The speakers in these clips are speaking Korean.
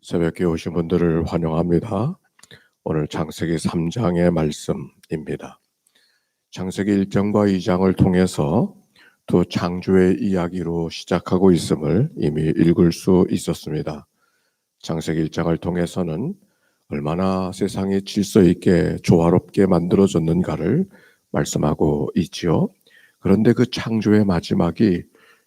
새벽에 오신 분들을 환영합니다. 오늘 창세기 3장의 말씀입니다. 창세기 1장과 2장을 통해서 두 창조의 이야기로 시작하고 있음을 이미 읽을 수 있었습니다. 창세기 1장을 통해서는 얼마나 세상이 질서 있게 조화롭게 만들어졌는가를 말씀하고 있지요. 그런데 그 창조의 마지막이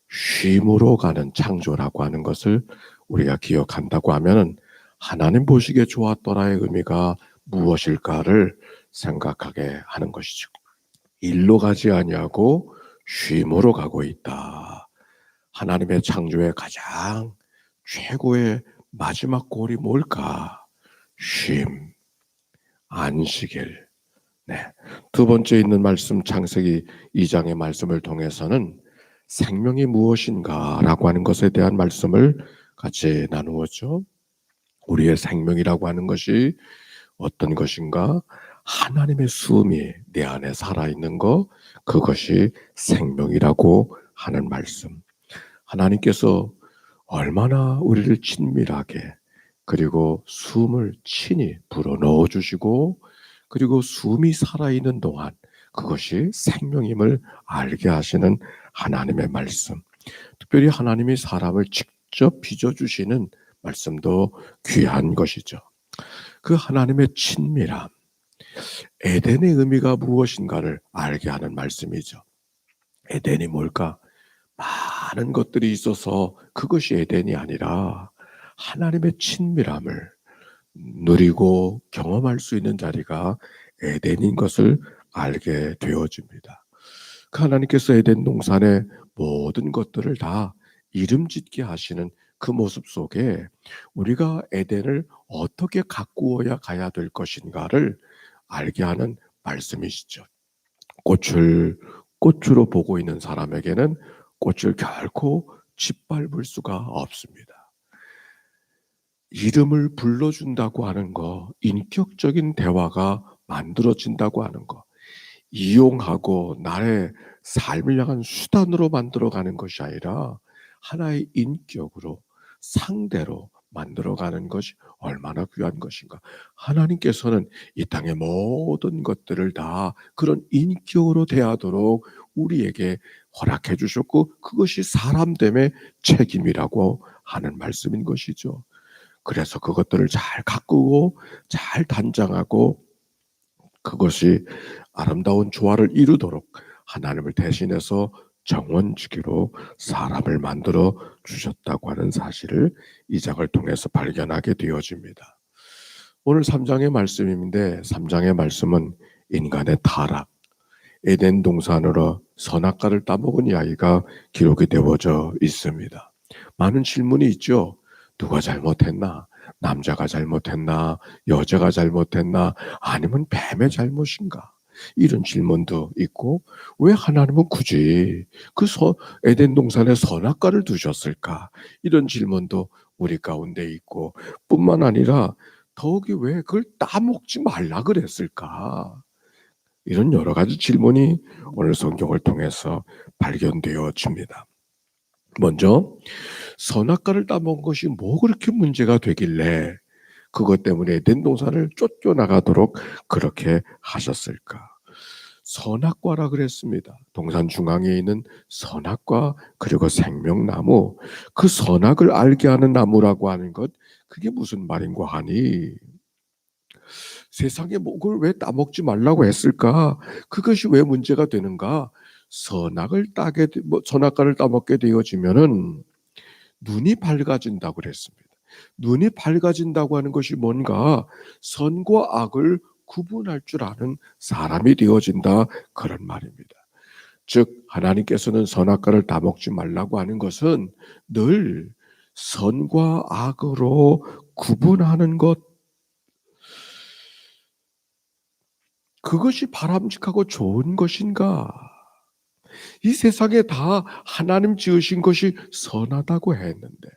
쉼으로 가는 창조라고 하는 것을 우리가 기억한다고 하면 하나님 보시기에 좋았더라의 의미가 무엇일까를 생각하게 하는 것이죠. 일로 가지 아니하고 쉼으로 가고 있다. 하나님의 창조의 가장 최고의 마지막 골이 뭘까? 쉼, 안식일. 네. 두 번째 있는 말씀 창세기 2장의 말씀을 통해서는 생명이 무엇인가라고 하는 것에 대한 말씀을 같이 나누었죠. 우리의 생명이라고 하는 것이 어떤 것인가? 하나님의 숨이 내 안에 살아있는 것, 그것이 생명이라고 하는 말씀. 하나님께서 얼마나 우리를 친밀하게 그리고 숨을 친히 불어넣어 주시고 그리고 숨이 살아있는 동안 그것이 생명임을 알게 하시는 하나님의 말씀. 특별히 하나님이 사람을 직접 빚어주시는 말씀도 귀한 것이죠. 그 하나님의 친밀함, 에덴의 의미가 무엇인가를 알게 하는 말씀이죠. 에덴이 뭘까? 많은 것들이 있어서 그것이 에덴이 아니라 하나님의 친밀함을 누리고 경험할 수 있는 자리가 에덴인 것을 알게 되어집니다. 그 하나님께서 에덴 동산의 모든 것들을 다 이름 짓게 하시는 그 모습 속에 우리가 에덴을 어떻게 가꾸어야 가야 될 것인가를 알게 하는 말씀이시죠. 꽃으로 보고 있는 사람에게는 꽃을 결코 짓밟을 수가 없습니다. 이름을 불러준다고 하는 거, 인격적인 대화가 만들어진다고 하는 거, 이용하고 나의 삶을 향한 수단으로 만들어가는 것이 아니라 하나의 인격으로 상대로 만들어가는 것이 얼마나 귀한 것인가. 하나님께서는 이 땅의 모든 것들을 다 그런 인격으로 대하도록 우리에게 허락해 주셨고 그것이 사람됨의 책임이라고 하는 말씀인 것이죠. 그래서 그것들을 잘 가꾸고 잘 단장하고 그것이 아름다운 조화를 이루도록 하나님을 대신해서 정원지기로 사람을 만들어 주셨다고 하는 사실을 이 장을 통해서 발견하게 되어집니다. 오늘 3장의 말씀인데 3장의 말씀은 인간의 타락, 에덴 동산으로 선악과를 따먹은 이야기가 기록이 되어져 있습니다. 많은 질문이 있죠. 누가 잘못했나? 남자가 잘못했나? 여자가 잘못했나? 아니면 뱀의 잘못인가? 이런 질문도 있고 왜 하나님은 굳이 에덴 동산에 선악과를 두셨을까? 이런 질문도 우리 가운데 있고 뿐만 아니라 더욱이 왜 그걸 따먹지 말라 그랬을까? 이런 여러 가지 질문이 오늘 성경을 통해서 발견되어집니다. 먼저 선악과를 따먹은 것이 뭐 그렇게 문제가 되길래 그것 때문에 에덴 동산을 쫓겨나가도록 그렇게 하셨을까? 선악과라 그랬습니다. 동산 중앙에 있는 선악과 그리고 생명나무, 그 선악을 알게 하는 나무라고 하는 것, 그게 무슨 말인고 하니 세상에 목을 왜 따먹지 말라고 했을까? 그것이 왜 문제가 되는가? 선악과를 따먹게 되어지면은 눈이 밝아진다고 그랬습니다. 눈이 밝아진다고 하는 것이 뭔가 선과 악을 구분할 줄 아는 사람이 되어진다 그런 말입니다. 즉 하나님께서는 선악과를 따먹지 말라고 하는 것은 늘 선과 악으로 구분하는 것, 그것이 바람직하고 좋은 것인가? 이 세상에 다 하나님 지으신 것이 선하다고 했는데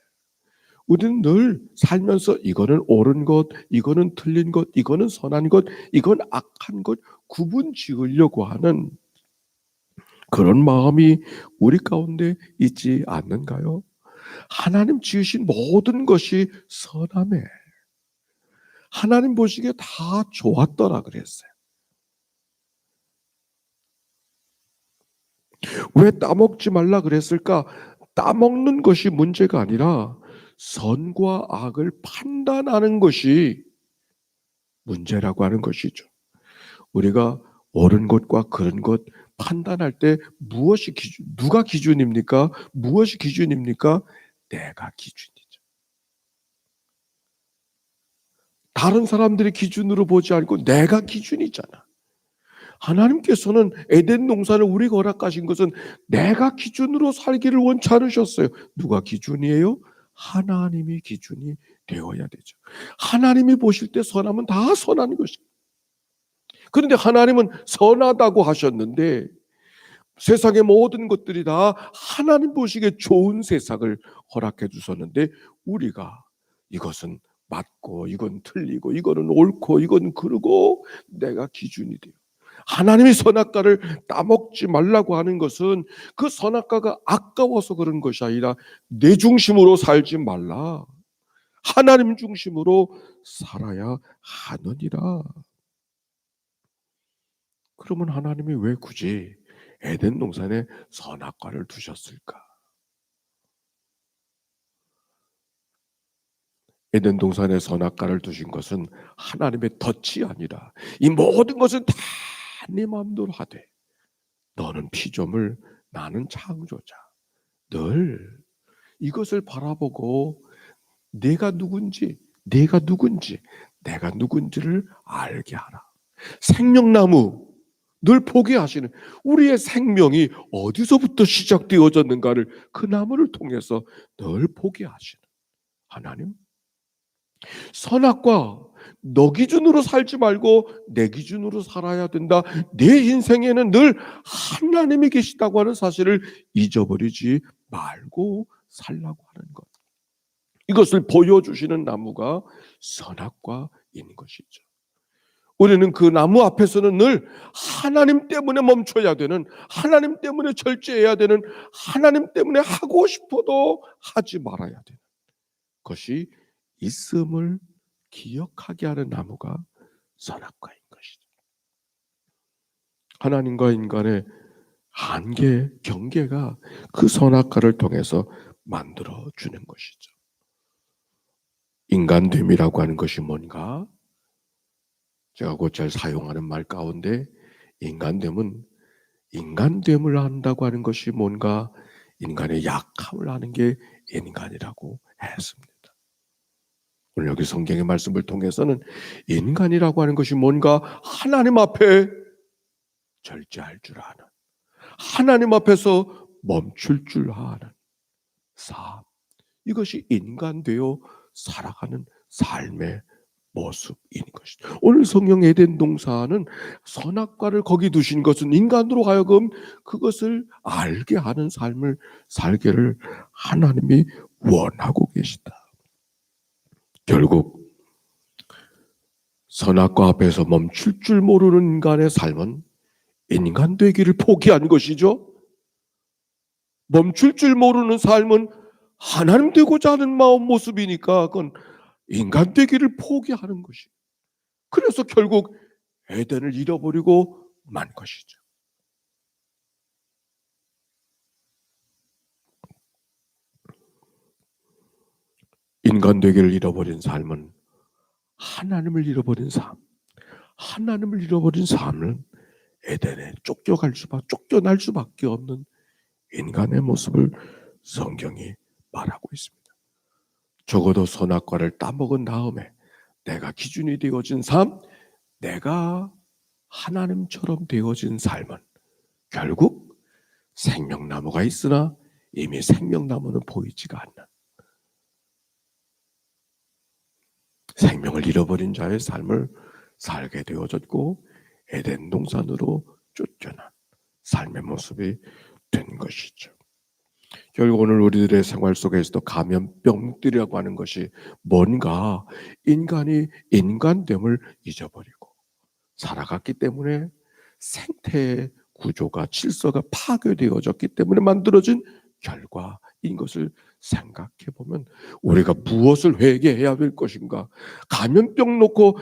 우리는 늘 살면서 이거는 옳은 것, 이거는 틀린 것, 이거는 선한 것, 이건 악한 것 구분 지으려고 하는 그런 마음이 우리 가운데 있지 않는가요? 하나님 지으신 모든 것이 선하매 하나님 보시기에 다 좋았더라 그랬어요. 왜 따먹지 말라 그랬을까? 따먹는 것이 문제가 아니라 선과 악을 판단하는 것이 문제라고 하는 것이죠. 우리가 옳은 것과 그른 것 판단할 때 무엇이 누가 기준입니까? 무엇이 기준입니까? 내가 기준이죠. 다른 사람들의 기준으로 보지 않고 내가 기준이잖아. 하나님께서는 에덴 동산을 우리가 허락하신 것은 내가 기준으로 살기를 원치 않으셨어요. 누가 기준이에요? 하나님이 기준이 되어야 되죠. 하나님이 보실 때 선하면 다 선한 것입니다. 그런데 하나님은 선하다고 하셨는데 세상의 모든 것들이 다 하나님 보시기에 좋은 세상을 허락해 주셨는데 우리가 이것은 맞고 이건 틀리고 이거는 옳고 이건 그르고 내가 기준이 돼요. 하나님이 선악과를 따먹지 말라고 하는 것은 그 선악과가 아까워서 그런 것이 아니라 내 중심으로 살지 말라. 하나님 중심으로 살아야 하느니라. 그러면 하나님이 왜 굳이 에덴 동산에 선악과를 두셨을까? 에덴 동산에 선악과를 두신 것은 하나님의 덫이 아니라 이 모든 것은 다 네 마음대로 하되 너는 피조물 나는 창조자 늘 이것을 바라보고 내가 누군지를 알게 하라. 생명나무 늘 포기하시는 우리의 생명이 어디서부터 시작되어졌는가를 그 나무를 통해서 늘 포기하시는 하나님. 선악과 너 기준으로 살지 말고 내 기준으로 살아야 된다. 내 인생에는 늘 하나님이 계시다고 하는 사실을 잊어버리지 말고 살라고 하는 것. 이것을 보여주시는 나무가 선악과인 것이죠. 우리는 그 나무 앞에서는 늘 하나님 때문에 멈춰야 되는, 하나님 때문에 절제해야 되는, 하나님 때문에 하고 싶어도 하지 말아야 되는 것이 있음을 기억하게 하는 나무가 선악과인 것이죠. 하나님과 인간의 한계, 경계가 그 선악과를 통해서 만들어주는 것이죠. 인간됨이라고 하는 것이 뭔가? 제가 곧잘 사용하는 말 가운데 인간됨은 인간됨을 한다고 하는 것이 뭔가 인간의 약함을 하는 게 인간이라고 했습니다. 오늘 여기 성경의 말씀을 통해서는 인간이라고 하는 것이 뭔가 하나님 앞에 절제할 줄 아는 하나님 앞에서 멈출 줄 아는 삶 이것이 인간되어 살아가는 삶의 모습인 것이죠. 오늘 성경 에덴 동산은 선악과를 거기 두신 것은 인간으로 하여금 그것을 알게 하는 삶을 살기를 하나님이 원하고 계시다. 결국 선악과 앞에서 멈출 줄 모르는 인간의 삶은 인간 되기를 포기한 것이죠. 멈출 줄 모르는 삶은 하나님 되고자 하는 마음 모습이니까 그건 인간 되기를 포기하는 것이. 그래서 결국 에덴을 잃어버리고 만 것이죠. 인간 되기를 잃어버린 삶은 하나님을 잃어버린 삶. 하나님을 잃어버린 삶은 에덴에 쫓겨날 수밖에 없는 인간의 모습을 성경이 말하고 있습니다. 적어도 선악과를 따먹은 다음에 내가 기준이 되어진 삶, 내가 하나님처럼 되어진 삶은 결국 생명나무가 있으나 이미 생명나무는 보이지가 않는 생명을 잃어버린 자의 삶을 살게 되어졌고 에덴 동산으로 쫓겨난 삶의 모습이 된 것이죠. 결국 오늘 우리들의 생활 속에서도 감염병들이라고 하는 것이 뭔가 인간이 인간됨을 잊어버리고 살아갔기 때문에 생태의 구조가 질서가 파괴되어졌기 때문에 만들어진 결과인 것을 생각해 보면 우리가 무엇을 회개해야 될 것인가? 감염병 놓고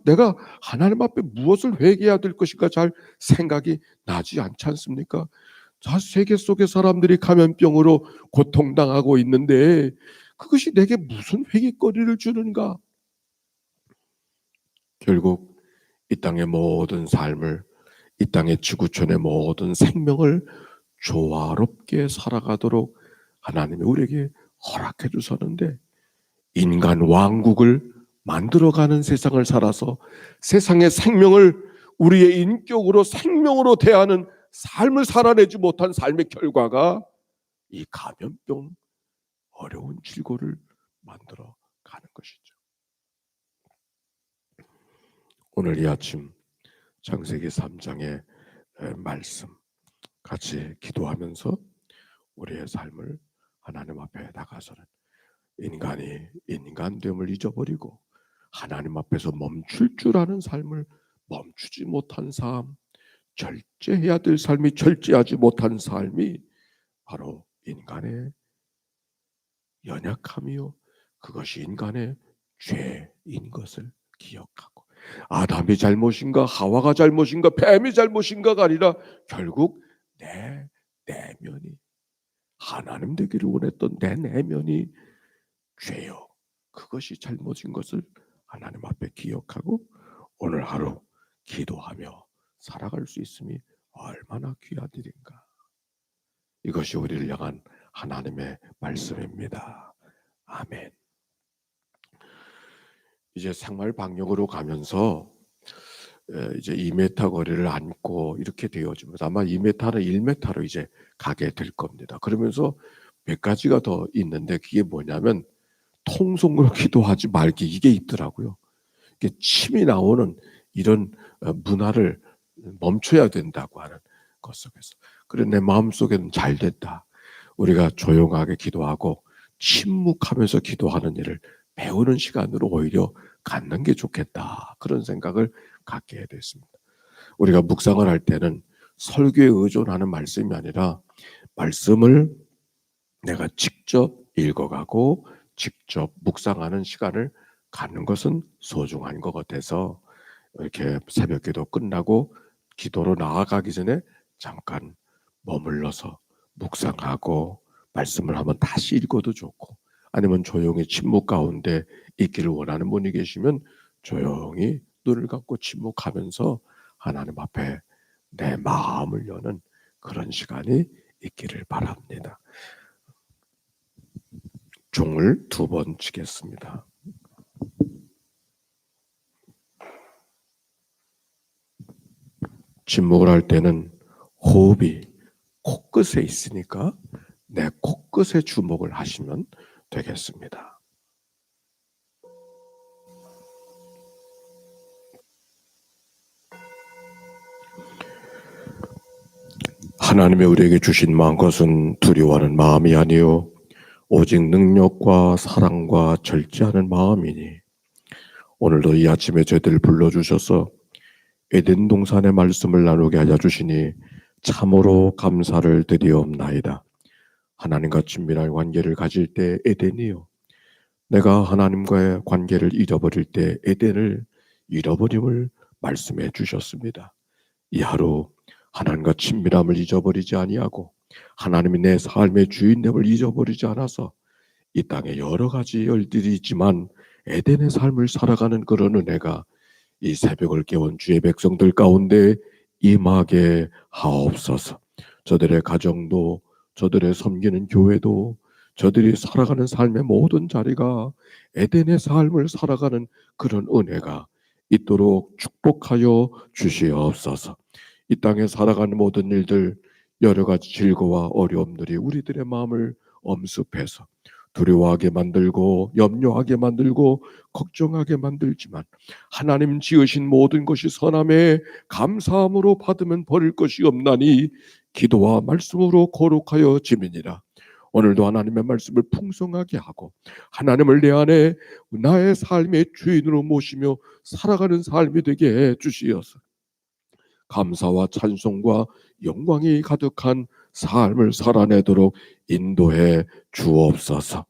내가 하나님 앞에 무엇을 회개해야 될 것인가 잘 생각이 나지 않지 않습니까? 자, 세계 속의 사람들이 감염병으로 고통당하고 있는데 그것이 내게 무슨 회개거리를 주는가? 결국 이 땅의 모든 삶을, 이 땅의 지구촌의 모든 생명을 조화롭게 살아가도록 하나님이 우리에게 허락해 주셨는데, 인간 왕국을 만들어가는 세상을 살아서 세상의 생명을 우리의 인격으로 생명으로 대하는 삶을 살아내지 못한 삶의 결과가 이 감염병, 어려운 질고를 만들어 가는 것이죠. 오늘 이 아침 창세기 3장의 말씀 같이 기도하면서 우리의 삶을 하나님 앞에 나가서는 인간이 인간됨을 잊어버리고 하나님 앞에서 멈출 줄 아는 삶을 멈추지 못한 삶, 절제해야 될 삶이 절제하지 못한 삶이 바로 인간의 연약함이요, 그것이 인간의 죄인 것을 기억하고, 아담이 잘못인가 하와가 잘못인가 뱀이 잘못인가가 아니라 결국 내 내면이, 하나님 되기를 원했던 내 내면이 죄요, 그것이 잘못인 것을 하나님 앞에 기억하고 오늘 하루 기도하며 살아갈 수 있음이 얼마나 귀한 일인가. 이것이 우리를 향한 하나님의 말씀입니다. 아멘. 이제 생활 방역으로 가면서 이제 2m 거리를 안고 이렇게 되어집니다. 아마 2m는 1m로 이제 가게 될 겁니다. 그러면서 몇 가지가 더 있는데 그게 뭐냐면 통성으로 기도하지 말기, 이게 있더라고요. 이게 침이 나오는 이런 문화를 멈춰야 된다고 하는 것 속에서, 그래 내 마음속에는 잘 됐다, 우리가 조용하게 기도하고 침묵하면서 기도하는 일을 배우는 시간으로 오히려 갖는 게 좋겠다, 그런 생각을 갖게 됐습니다. 우리가 묵상을 할 때는 설교에 의존하는 말씀이 아니라 말씀을 내가 직접 읽어가고 직접 묵상하는 시간을 갖는 것은 소중한 것 같아서 이렇게 새벽기도 끝나고 기도로 나아가기 전에 잠깐 머물러서 묵상하고 말씀을 한번 다시 읽어도 좋고, 아니면 조용히 침묵 가운데 있기를 원하는 분이 계시면 조용히 눈을 감고 침묵하면서 하나님 앞에 내 마음을 여는 그런 시간이 있기를 바랍니다. 종을 2번 치겠습니다. 침묵을 할 때는 호흡이 코끝에 있으니까 내 코끝에 주목을 하시면 되겠습니다. 하나님의 우리에게 주신 마음 것은 두려워하는 마음이 아니요 오직 능력과 사랑과 절제하는 마음이니, 오늘도 이 아침에 저희들을 불러주셔서 에덴 동산의 말씀을 나누게 하여 주시니 참으로 감사를 드리옵나이다. 하나님과 친밀한 관계를 가질 때 에덴이요, 내가 하나님과의 관계를 잃어버릴 때 에덴을 잃어버림을 말씀해 주셨습니다. 이 하루 하나님과 친밀함을 잊어버리지 아니하고 하나님이 내 삶의 주인됨을 잊어버리지 않아서 이 땅에 여러 가지 일들이 있지만 에덴의 삶을 살아가는 그런 은혜가 이 새벽을 깨운 주의 백성들 가운데 임하게 하옵소서. 저들의 가정도, 저들의 섬기는 교회도, 저들이 살아가는 삶의 모든 자리가 에덴의 삶을 살아가는 그런 은혜가 있도록 축복하여 주시옵소서. 이 땅에 살아가는 모든 일들, 여러 가지 질고와 어려움들이 우리들의 마음을 엄습해서 두려워하게 만들고 염려하게 만들고 걱정하게 만들지만, 하나님 지으신 모든 것이 선함에 감사함으로 받으면 버릴 것이 없나니 기도와 말씀으로 거룩하여 지민이라. 오늘도 하나님의 말씀을 풍성하게 하고 하나님을 내 안에 나의 삶의 주인으로 모시며 살아가는 삶이 되게 해 주시어서 감사와 찬송과 영광이 가득한 삶을 살아내도록 인도해 주옵소서.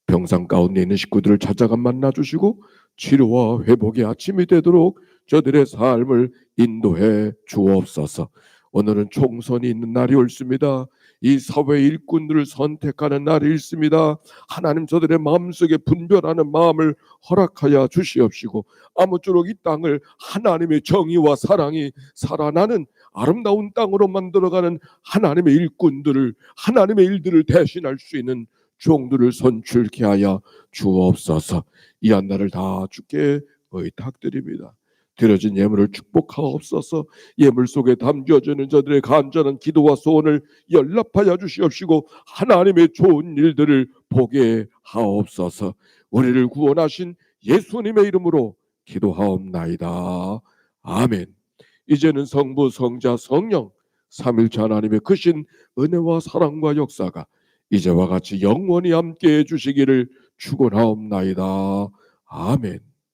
병상 가운데 있는 식구들을 찾아가 만나 주시고 치료와 회복의 아침이 되도록 저들의 삶을 인도해 주옵소서. 오늘은 총선이 있는 날이 옳습니다. 이 사회 일꾼들을 선택하는 날이 있습니다. 하나님 저들의 마음속에 분별하는 마음을 허락하여 주시옵시고 아무쪼록 이 땅을 하나님의 정의와 사랑이 살아나는 아름다운 땅으로 만들어가는 하나님의 일꾼들을, 하나님의 일들을 대신할 수 있는 종들을 선출케 하여 주옵소서. 이 한날을 다 주께 의탁드립니다. 드려진 예물을 축복하옵소서. 예물 속에 담겨지는 저들의 간절한 기도와 소원을 연락하여 주시옵시고 하나님의 좋은 일들을 보게 하옵소서. 우리를 구원하신 예수님의 이름으로 기도하옵나이다. 아멘. 이제는 성부, 성자, 성령 삼일체 하나님의 크신 은혜와 사랑과 역사가 이제와 같이 영원히 함께해 주시기를 축원하옵나이다. 아멘.